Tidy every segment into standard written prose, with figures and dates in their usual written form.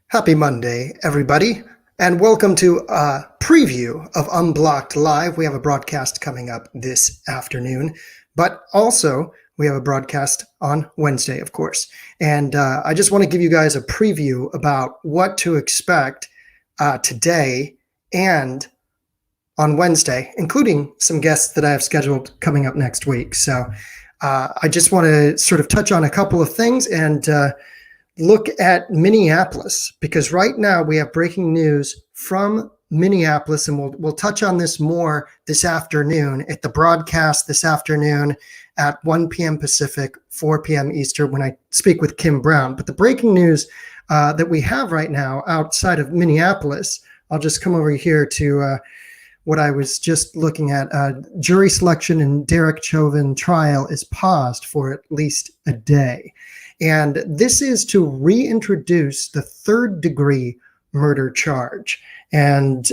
Happy Monday, everybody, and welcome to a preview of Unblocked Live. We have a broadcast coming up this afternoon, but also we have a broadcast on Wednesday, of course. And I just want to give you guys a preview about what to expect today and on Wednesday, including some guests that I have scheduled coming up next week. So I just want to sort of touch on a couple of things and look at Minneapolis, because right now we have breaking news from Minneapolis, and we'll touch on this more this afternoon at the broadcast this afternoon at 1 p.m. Pacific, 4 p.m. Eastern when I speak with Kim Brown. But the breaking news that we have right now outside of Minneapolis, I'll just come over here to what I was just looking at. Jury selection in Derek Chauvin trial is paused for at least a day. And this is to reintroduce the third-degree murder charge. And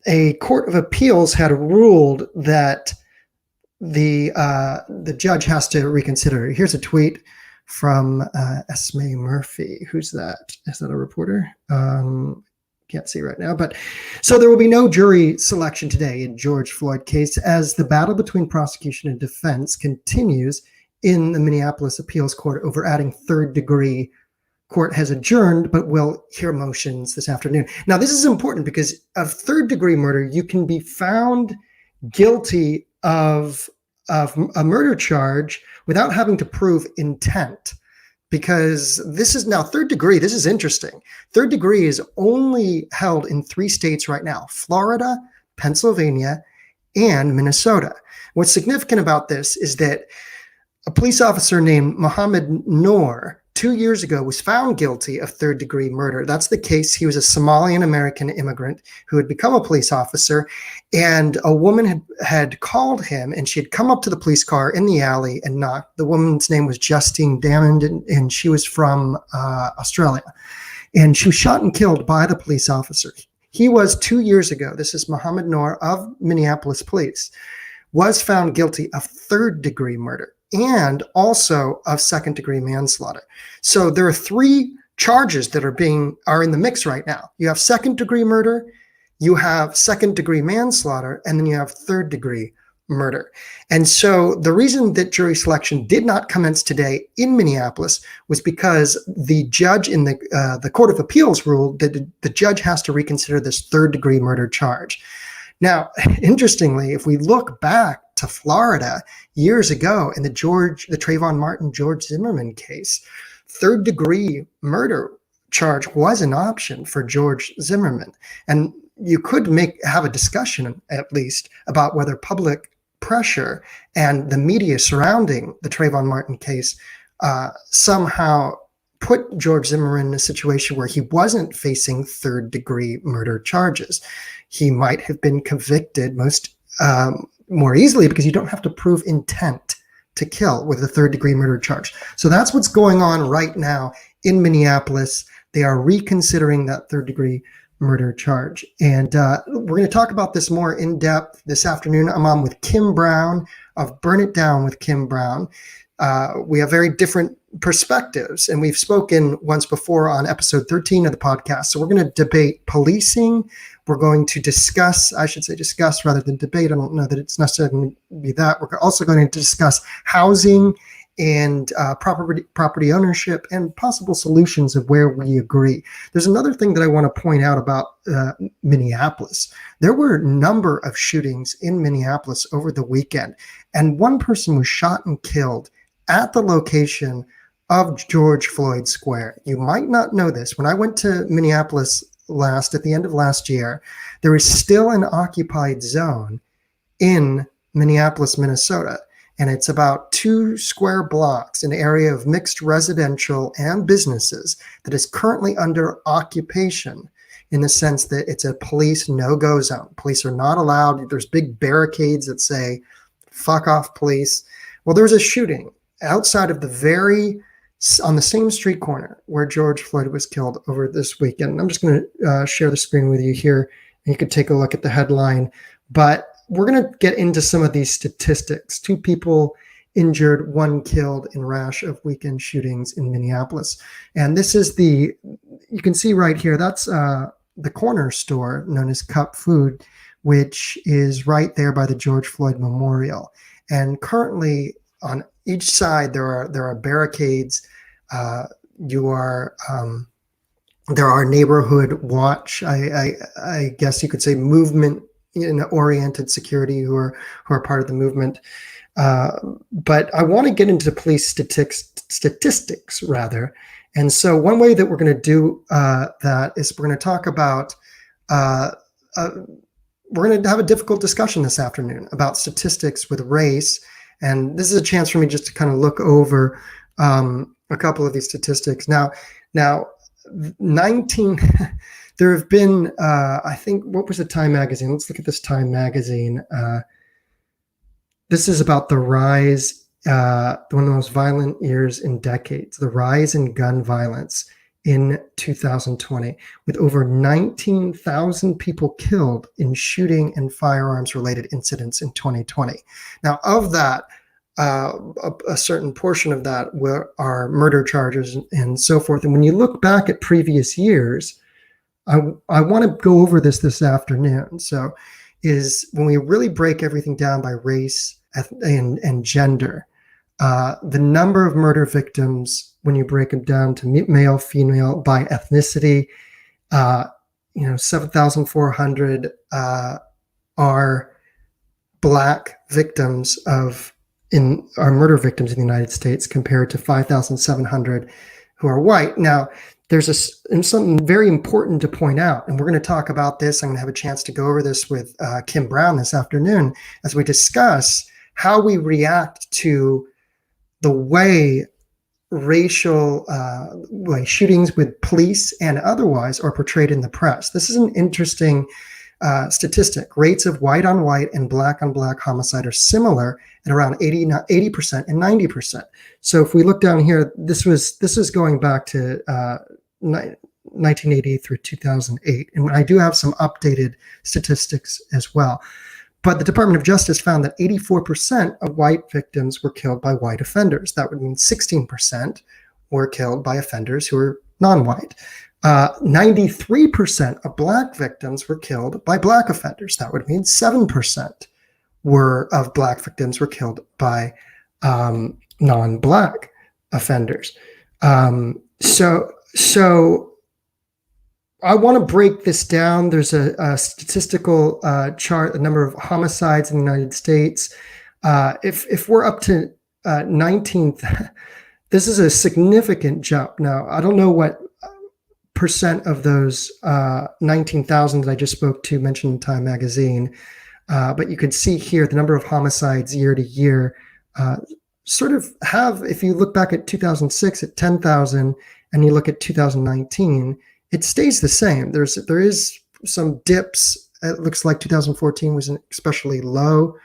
a court of appeals had ruled that the judge has to reconsider. Here's a tweet from Esme Murphy. Who's that? Is that a reporter? Can't see right now. But so there will be no jury selection today in George Floyd case as the battle between prosecution and defense continues in the Minneapolis Appeals Court over adding third degree. Court has adjourned, but will hear motions this afternoon. Now, this is important because of third degree murder, you can be found guilty of a murder charge without having to prove intent. Because this is now third degree. This is interesting. Third degree is only held in 3 states right now: Florida, Pennsylvania, and Minnesota. What's significant about this is that a police officer named Mohammed Noor 2 years ago was found guilty of third-degree murder. That's the case. He was a Somalian-American immigrant who had become a police officer, and a woman had called him, and she had come up to the police car in the alley and knocked. The woman's name was Justine Damond, and she was from Australia. And she was shot and killed by the police officer. He was 2 years ago, this is Mohammed Noor of Minneapolis Police, was found guilty of third-degree murder and also of second-degree manslaughter. So there are 3 charges that are in the mix right now. You have second-degree murder, you have second-degree manslaughter, and then you have third-degree murder. And so the reason that jury selection did not commence today in Minneapolis was because the judge in the Court of Appeals ruled that the judge has to reconsider this third-degree murder charge. Now, interestingly, if we look back to Florida years ago in the Trayvon Martin, George Zimmerman case, third-degree murder charge was an option for George Zimmerman. And you could have a discussion, at least, about whether public pressure and the media surrounding the Trayvon Martin case somehow put George Zimmerman in a situation where he wasn't facing third-degree murder charges. He might have been convicted more easily because you don't have to prove intent to kill with a third-degree murder charge. So that's what's going on right now in Minneapolis. They are reconsidering that third-degree murder charge. And we're going to talk about this more in depth this afternoon. I'm on with Kim Brown of Burn It Down with Kim Brown. We have very different perspectives, and we've spoken once before on episode 13 of the podcast. So we're going to debate policing. We're going to discuss rather than debate. I don't know that it's necessarily going to be that. We're also going to discuss housing and property ownership and possible solutions of where we agree. There's another thing that I want to point out about Minneapolis. There were a number of shootings in Minneapolis over the weekend, and one person was shot and killed at the location of George Floyd Square. You might not know this. When I went to Minneapolis at the end of last year, there is still an occupied zone in Minneapolis, Minnesota. And it's about 2 square blocks, an area of mixed residential and businesses that is currently under occupation in the sense that it's a police no-go zone. Police are not allowed. There's big barricades that say, fuck off, police. Well, there was a shooting outside of on the same street corner where George Floyd was killed over this weekend. I'm just going to share the screen with you here, and you can take a look at the headline. But we're going to get into some of these statistics. 2 people injured, 1 killed in rash of weekend shootings in Minneapolis. And this is you can see right here, that's the corner store known as Cup Food, which is right there by the George Floyd Memorial. And currently on each side, there are barricades. You are there are neighborhood watch. I guess you could say movement oriented security who are part of the movement. But I want to get into police statistics rather. And so one way that we're going to do that is we're going to talk about we're going to have a difficult discussion this afternoon about statistics with race. And this is a chance for me just to kind of look over a couple of these statistics. Now, 19, there have been, I think, what was the Time magazine? Let's look at this Time magazine. This is about the rise, one of the most violent years in decades, the rise in gun violence in 2020, with over 19,000 people killed in shooting and firearms related incidents in 2020. Now, of that, a certain portion of that are murder charges and so forth. And when you look back at previous years, I want to go over this afternoon. So is when we really break everything down by race and gender, the number of murder victims, when you break them down to male, female, by ethnicity, 7,400 are Black victims are murder victims in the United States compared to 5,700 who are white. Now, there's something very important to point out, and we're going to talk about this. I'm going to have a chance to go over this with Kim Brown this afternoon as we discuss how we react to the way racial shootings with police and otherwise are portrayed in the press. This is an interesting statistic. Rates of white on white and black on black homicide are similar at around 80% and 90%. So if we look down here, this is going back to 1980 through 2008. And I do have some updated statistics as well. But the Department of Justice found that 84% of white victims were killed by white offenders. That would mean 16% were killed by offenders who were non-white. 93% of Black victims were killed by Black offenders. That would mean 7% of Black victims were killed by non-Black offenders. So I want to break this down. There's a statistical chart, the number of homicides in the United States. If we're up to 19th, this is a significant jump. Now, I don't know what percent of those 19,000 that I just spoke to mentioned in Time magazine, but you can see here the number of homicides year to year sort of have, if you look back at 2006 at 10,000 and you look at 2019, it stays the same. There is some dips. It looks like 2014 was an especially low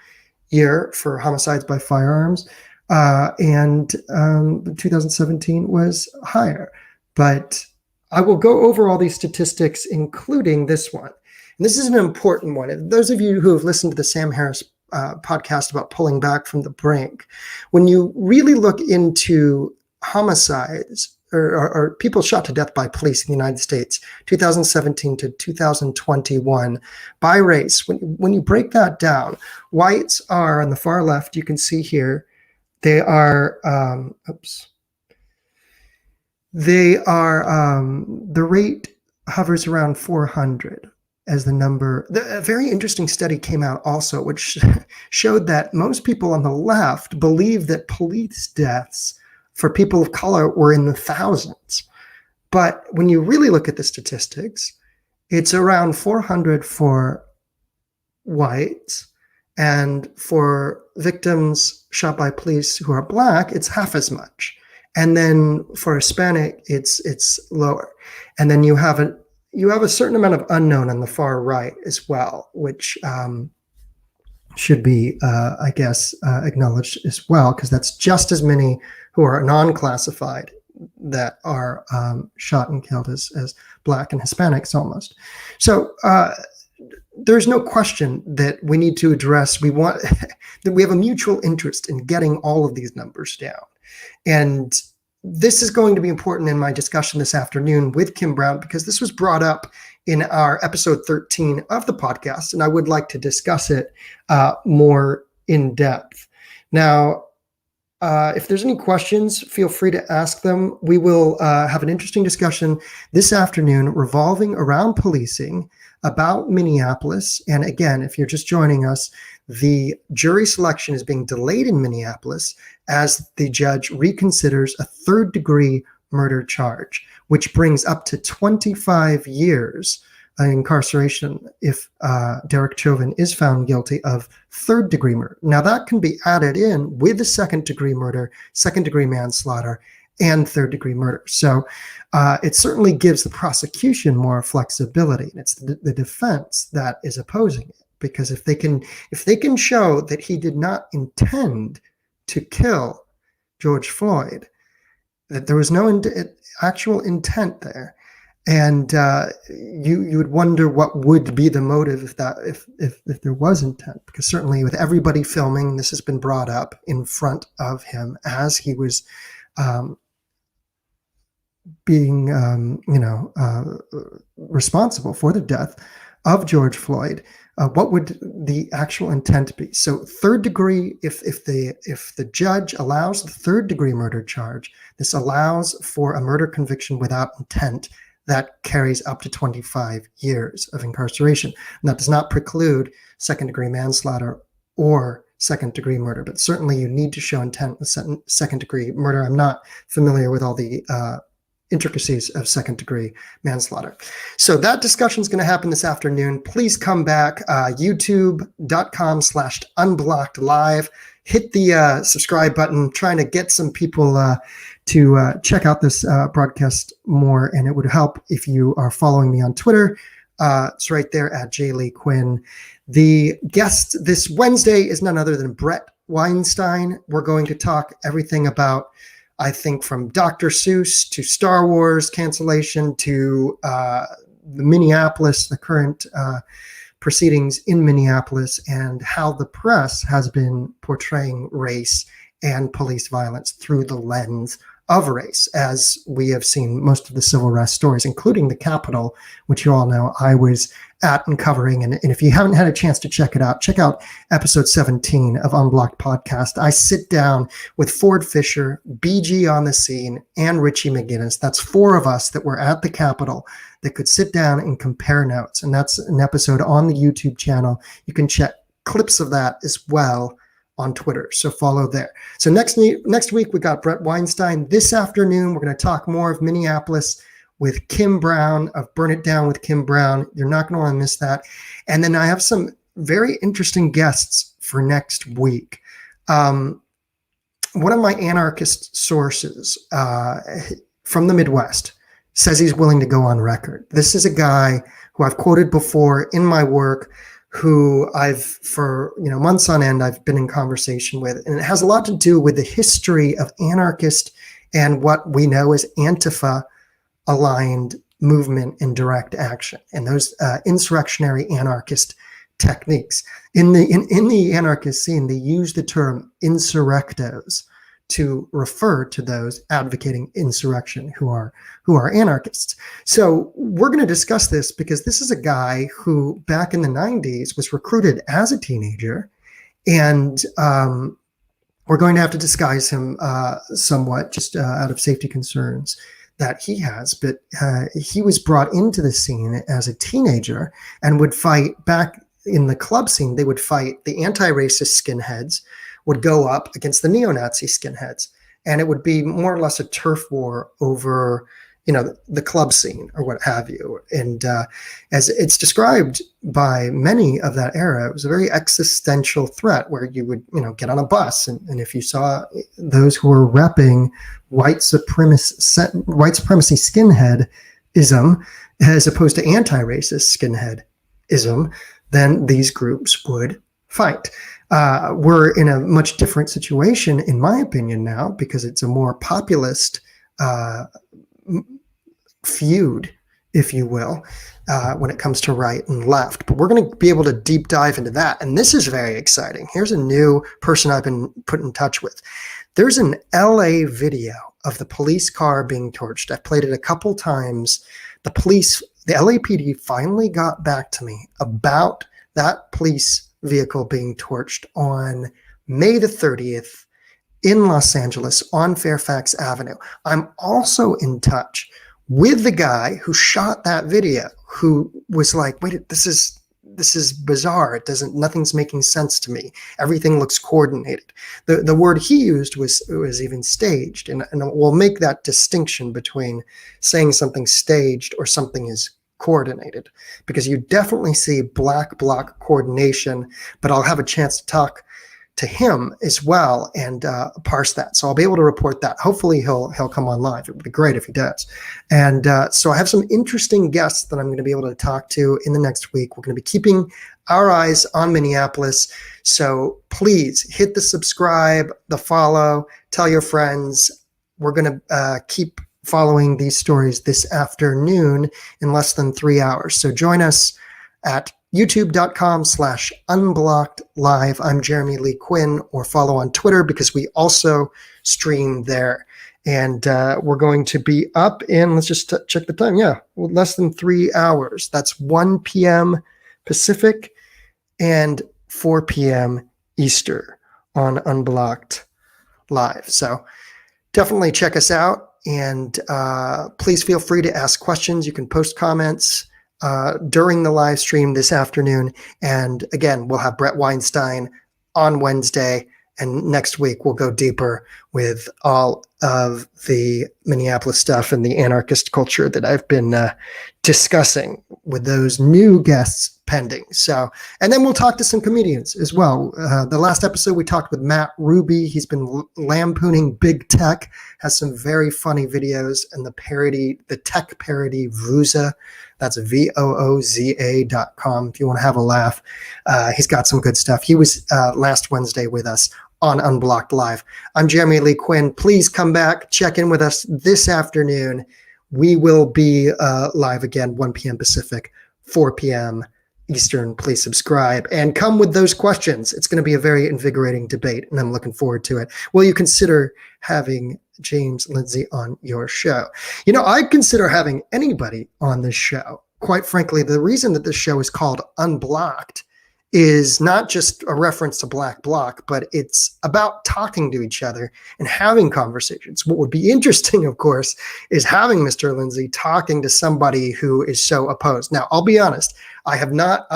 year for homicides by firearms, and 2017 was higher. But I will go over all these statistics, including this one. And this is an important one. And those of you who have listened to the Sam Harris podcast about pulling back from the brink, when you really look into homicides, or people shot to death by police in the United States, 2017 to 2021, by race. When you break that down, whites are on the far left. You can see here, they are, the rate hovers around 400 as the number. A very interesting study came out also, which showed that most people on the left believe that police deaths for people of color were in the thousands. But when you really look at the statistics, it's around 400 for whites, and for victims shot by police who are Black, it's half as much. And then for Hispanic, it's lower. And then you have a certain amount of unknown on the far right as well, which should be, I guess, acknowledged as well, because that's just as many who are non-classified that are shot and killed as Black and Hispanics almost. So there's no question that we need to address, that we have a mutual interest in getting all of these numbers down. And this is going to be important in my discussion this afternoon with Kim Brown, because this was brought up in our episode 13 of the podcast, and I would like to discuss it more in depth. Now, if there's any questions, feel free to ask them. We will have an interesting discussion this afternoon revolving around policing, about Minneapolis. And again, if you're just joining us, the jury selection is being delayed in Minneapolis as the judge reconsiders a third-degree murder charge, which brings up to 25 years incarceration if Derek Chauvin is found guilty of third-degree murder. Now, that can be added in with the second-degree murder, second-degree manslaughter, and third-degree murder. So it certainly gives the prosecution more flexibility. And it's the defense that is opposing it, because if they can show that he did not intend to kill George Floyd, that there was no actual intent there, and you would wonder what would be the motive if there was intent, because certainly with everybody filming, this has been brought up in front of him as he was being responsible for the death of George Floyd. What would the actual intent be? So third degree, if the judge allows the third degree murder charge, this allows for a murder conviction without intent that carries up to 25 years of incarceration. And that does not preclude second degree manslaughter or second degree murder, but certainly you need to show intent with second degree murder. I'm not familiar with all the intricacies of second degree manslaughter. So that discussion is going to happen this afternoon. Please come back, youtube.com/unblockedlive. Hit the subscribe button, trying to get some people to check out this broadcast more. And it would help if you are following me on Twitter. It's right there at JLeeQuinn. The guest this Wednesday is none other than Brett Weinstein. We're going to talk everything about, I think, from Dr. Seuss to Star Wars cancellation to the Minneapolis, the current proceedings in Minneapolis, and how the press has been portraying race and police violence through the lens of race, as we have seen most of the civil rights stories, including the Capitol, which you all know I was at and covering. And if you haven't had a chance to check it out, check out episode 17 of Unblocked Podcast. I sit down with Ford Fisher, BG on the scene, and Richie McGinnis. That's four of us that were at the Capitol that could sit down and compare notes. And that's an episode on the YouTube channel. You can check clips of that as well on Twitter, so follow there. So next week we got Brett Weinstein. This afternoon we're going to talk more of Minneapolis with Kim Brown, of Burn It Down with Kim Brown. You're not going to want to miss that. And then I have some very interesting guests for next week. One of my anarchist sources from the Midwest says he's willing to go on record. This is a guy who I've quoted before in my work, who I've, for months on end, I've been in conversation with. And it has a lot to do with the history of anarchist and what we know as Antifa-aligned movement and direct action, and those insurrectionary anarchist techniques. In the anarchist scene, they use the term insurrectos to refer to those advocating insurrection who are anarchists. So we're going to discuss this because this is a guy who back in the 90s was recruited as a teenager, and we're going to have to disguise him somewhat just out of safety concerns that he has. But he was brought into the scene as a teenager and would fight back in the club scene. They would fight the anti-racist skinheads, would go up against the neo-Nazi skinheads. And it would be more or less a turf war over, the club scene or what have you. And as it's described by many of that era, it was a very existential threat where you would, get on a bus. And if you saw those who were repping white supremacy skinheadism as opposed to anti-racist skinheadism, then these groups would fight. We're in a much different situation, in my opinion, now, because it's a more populist feud if you will, when it comes to right and left. But we're going to be able to deep dive into that. And this is very exciting. Here's a new person I've been put in touch with. There's an LA video of the police car being torched. I've played it a couple times. The LAPD finally got back to me about that police vehicle being torched on May the 30th in Los Angeles on Fairfax Avenue. I'm also in touch with the guy who shot that video, who was like, wait, this is bizarre. Nothing's making sense to me. Everything looks coordinated. The word he used was even staged. And we'll make that distinction between saying something staged or something is coordinated, because you definitely see black bloc coordination, but I'll have a chance to talk to him as well and parse that. So I'll be able to report that. Hopefully he'll come on live. It would be great if he does. And so I have some interesting guests that I'm going to be able to talk to in the next week. We're going to be keeping our eyes on Minneapolis. So please hit the subscribe, the follow, tell your friends. We're going to keep following these stories this afternoon in less than 3 hours. So join us at youtube.com/unblockedlive. I'm Jeremy Lee Quinn, or follow on Twitter because we also stream there. And we're going to be up in, let's just check the time. Yeah, less than 3 hours. That's 1 p.m. Pacific and 4 p.m. Eastern on Unblocked Live. So definitely check us out. And please feel free to ask questions. You can post comments during the live stream this afternoon. And again, we'll have Brett Weinstein on Wednesday. And next week, we'll go deeper with all of the Minneapolis stuff and the anarchist culture that I've been discussing with those new guests pending. So, and then we'll talk to some comedians as well. The last episode, we talked with Matt Ruby. He's been lampooning big tech, has some very funny videos, and the tech parody Vooza. That's VOOZA.com if you want to have a laugh. He's got some good stuff. He was last Wednesday with us on Unblocked Live. I'm Jeremy Lee Quinn. Please come back, check in with us this afternoon. We will be live again, 1 p.m. Pacific, 4 p.m. Eastern. Please subscribe and come with those questions. It's going to be a very invigorating debate, and I'm looking forward to it. Will you consider having James Lindsay on your show? You know, I consider having anybody on this show. Quite frankly, the reason that this show is called Unblocked is not just a reference to Black Bloc, but it's about talking to each other and having conversations. What would be interesting, of course, is having Mr. Lindsay talking to somebody who is so opposed. Now, I'll be honest, I'm not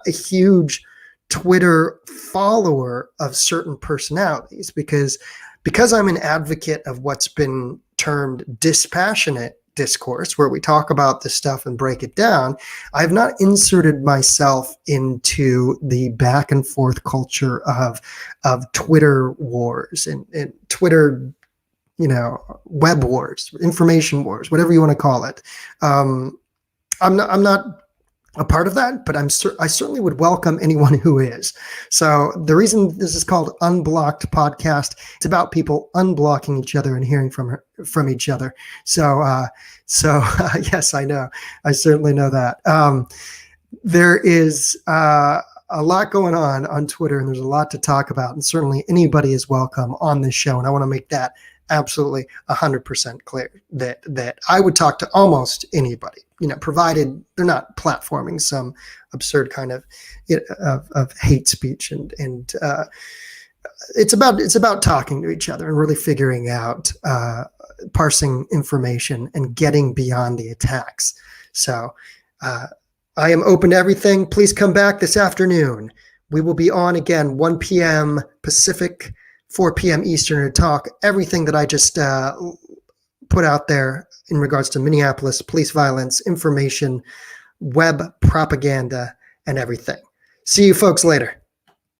a huge Twitter follower of certain personalities because I'm an advocate of what's been termed dispassionate discourse, where we talk about this stuff and break it down. I've not inserted myself into the back and forth culture of Twitter wars and Twitter, web wars, information wars, whatever you want to call it. I'm not a part of that, but I certainly would welcome anyone who is. So the reason this is called Unblocked Podcast, it's about people unblocking each other and hearing from each other. So yes, I know. I certainly know that. There is a lot going on Twitter, and there's a lot to talk about, and certainly anybody is welcome on this show. And I want to make that absolutely 100% clear that I would talk to almost anybody, provided they're not platforming some absurd kind of hate speech. And it's about talking to each other and really figuring out, parsing information and getting beyond the attacks. So I am open to everything. Please come back this afternoon. We will be on again, 1 p.m. Pacific, 4 p.m. Eastern, to talk everything that I just put out there in regards to Minneapolis police violence, information, web propaganda, and everything. See you folks later.